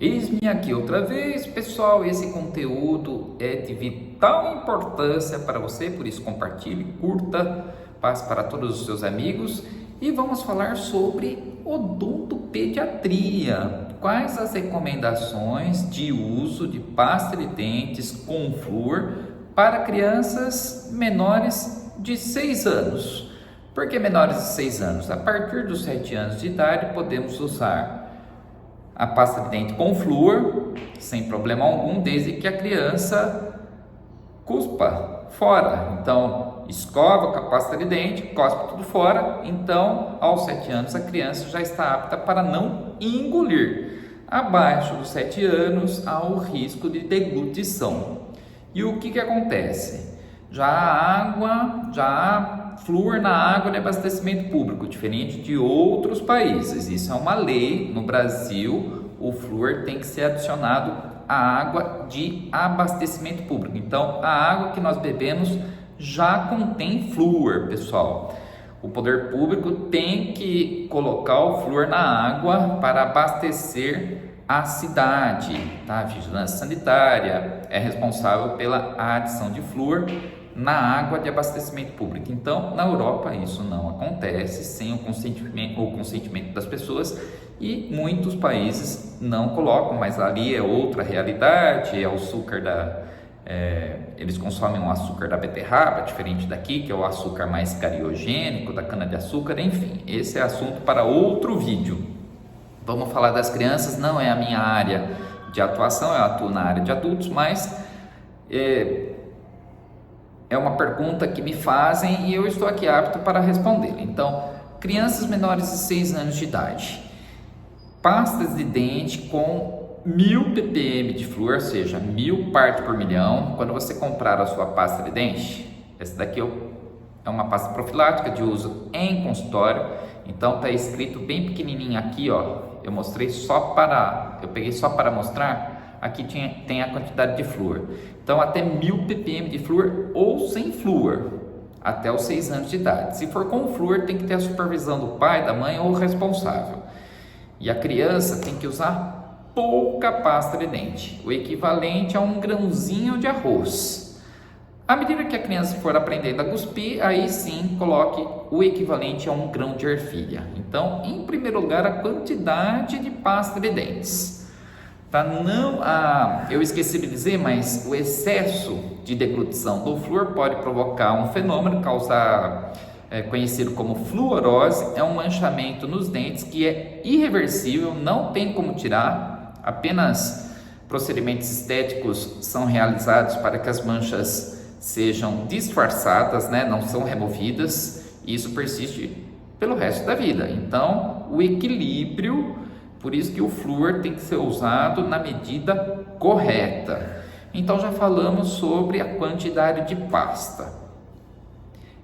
Eis-me aqui outra vez, pessoal. Esse conteúdo é de vital importância para você, por isso compartilhe, curta, passe para todos os seus amigos e vamos falar sobre odontopediatria. Quais as recomendações de uso de pasta de dentes com flúor para crianças menores de 6 anos? Por que menores de 6 anos? A partir dos 7 anos de idade podemos usar a pasta de dente com flúor, sem problema algum, desde que a criança cuspa fora. Então, escova com a pasta de dente, cospe tudo fora. Então, aos 7 anos, a criança já está apta para não engolir. Abaixo dos 7 anos, há o risco de deglutição. E o que acontece? Já há flúor na água de abastecimento público, diferente de outros países. Isso é uma lei. No Brasil, o flúor tem que ser adicionado à água de abastecimento público. Então, a água que nós bebemos já contém flúor, pessoal. O poder público tem que colocar o flúor na água para abastecer a cidade, tá? A vigilância sanitária é responsável pela adição de flúor na água de abastecimento público. Então, na Europa isso não acontece sem o consentimento das pessoas e muitos países não colocam, mas ali é outra realidade, é o açúcar eles consomem um açúcar da beterraba, diferente daqui, que é o açúcar mais cariogênico, da cana-de-açúcar, enfim, esse é assunto para outro vídeo. Vamos falar das crianças, não é a minha área de atuação, eu atuo na área de adultos, mas é uma pergunta que me fazem e eu estou aqui apto para responder. Então, crianças menores de 6 anos de idade, pastas de dente com 1000 ppm de flúor, ou seja, 1000 partes por milhão. Quando você comprar a sua pasta de dente, essa daqui é uma pasta profilática de uso em consultório. Então, está escrito bem pequenininho aqui, ó. Eu peguei só para mostrar. Aqui tem a quantidade de flúor. Então, até 1000 ppm de flúor ou sem flúor, até os 6 anos de idade. Se for com flúor, tem que ter a supervisão do pai, da mãe ou responsável. E a criança tem que usar pouca pasta de dente, o equivalente a um grãozinho de arroz. À medida que a criança for aprendendo a cuspir, aí sim coloque o equivalente a um grão de ervilha. Então, em primeiro lugar, a quantidade de pasta de dentes. Tá? Eu esqueci de dizer, mas o excesso de deglutição do flúor pode provocar um fenômeno conhecido como fluorose. É um manchamento nos dentes que é irreversível, não tem como tirar, apenas procedimentos estéticos são realizados para que as manchas sejam disfarçadas, né? Não são removidas, e isso persiste pelo resto da vida. Então, o equilíbrio, por isso que o flúor tem que ser usado na medida correta. Então, já falamos sobre a quantidade de pasta.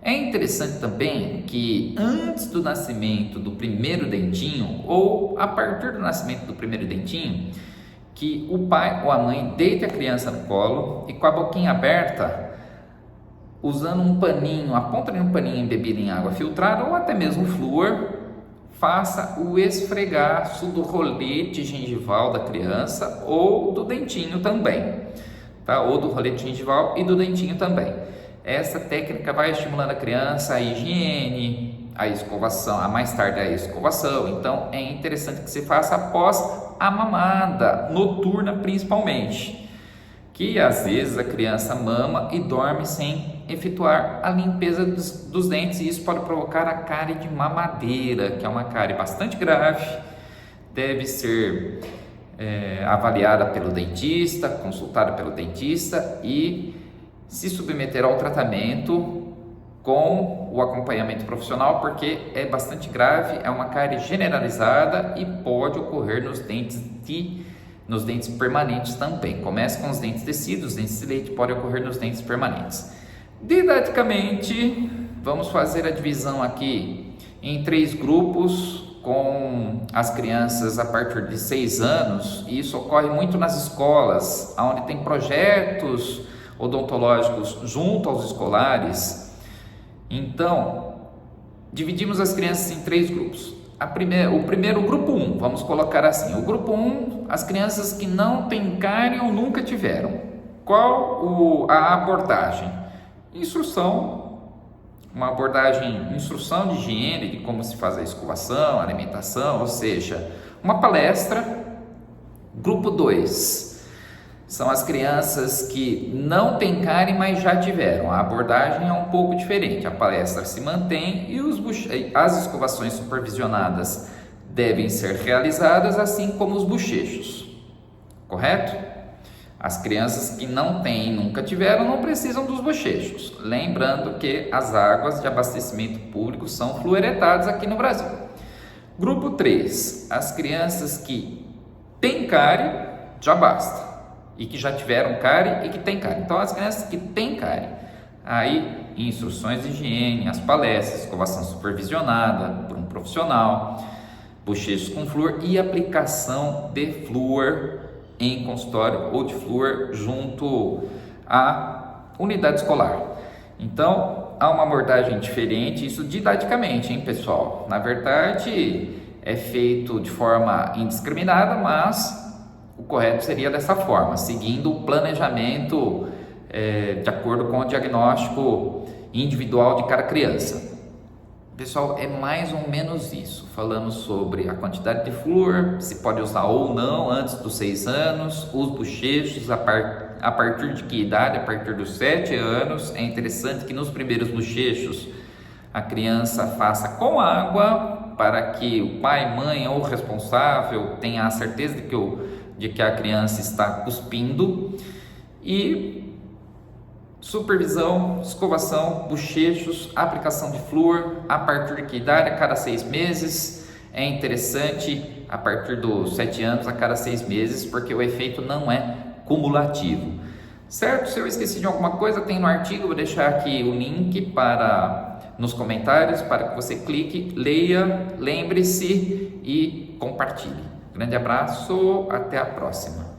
É interessante também que antes do nascimento do primeiro dentinho, ou a partir do nascimento do primeiro dentinho, que o pai ou a mãe deite a criança no colo e com a boquinha aberta, usando um paninho, a ponta de um paninho embebido em água filtrada ou até mesmo flúor, faça o esfregaço do rolete gengival da criança ou do dentinho também, tá? Ou do rolete gengival e do dentinho também. Essa técnica vai estimulando a criança a higiene, a escovação, a mais tarde a escovação. Então, é interessante que se faça após a mamada, noturna principalmente, que às vezes a criança mama e dorme sem efetuar a limpeza dos dentes, e isso pode provocar a cárie de mamadeira, que é uma cárie bastante grave, deve ser avaliada pelo dentista, consultada pelo dentista e se submeter ao tratamento com o acompanhamento profissional, porque é bastante grave, é uma cárie generalizada e pode ocorrer nos dentes permanentes também. Começa com os dentes tecidos, os dentes de leite, pode ocorrer nos dentes permanentes. Didaticamente, vamos fazer a divisão aqui em 3 grupos com as crianças a partir de 6 anos. E isso ocorre muito nas escolas, onde tem projetos odontológicos junto aos escolares. Então, dividimos as crianças em 3 grupos: o primeiro, grupo 1, vamos colocar assim, o grupo 1, as crianças que não têm cárie ou nunca tiveram. Qual a abordagem? Uma abordagem, instrução de higiene, de como se faz a escovação, a alimentação, ou seja, uma palestra. Grupo 2, são as crianças que não têm cárie, mas já tiveram. A abordagem é um pouco diferente. A palestra se mantém e as escovações supervisionadas devem ser realizadas, assim como os bochechos. Correto? As crianças que não têm e nunca tiveram não precisam dos bochechos. Lembrando que as águas de abastecimento público são fluoretadas aqui no Brasil. Grupo 3, as crianças que têm cárie, já basta. E que já tiveram cárie e que têm cárie. Então, as crianças que têm cárie, aí instruções de higiene, as palestras, escovação supervisionada por um profissional, bochechos com flúor e aplicação de flúor em consultório ou de flúor junto à unidade escolar. Então, há uma abordagem diferente, isso didaticamente, hein, pessoal? Na verdade, é feito de forma indiscriminada, mas o correto seria dessa forma, seguindo o planejamento de acordo com o diagnóstico individual de cada criança. Pessoal, é mais ou menos isso. Falamos sobre a quantidade de flúor, se pode usar ou não antes dos 6 anos, os bochechos, a partir de que idade? A partir dos 7 anos. É interessante que nos primeiros bochechos a criança faça com água, para que o pai, mãe ou responsável tenha a certeza de que a criança está cuspindo. E supervisão, escovação, bochechos, aplicação de flúor, a partir de que idade? A cada 6 meses. É interessante a partir dos 7 anos, a cada 6 meses, porque o efeito não é cumulativo. Certo? Se eu esqueci de alguma coisa, tem no artigo, vou deixar aqui o link nos comentários para que você clique, leia, lembre-se e compartilhe. Grande abraço, até a próxima.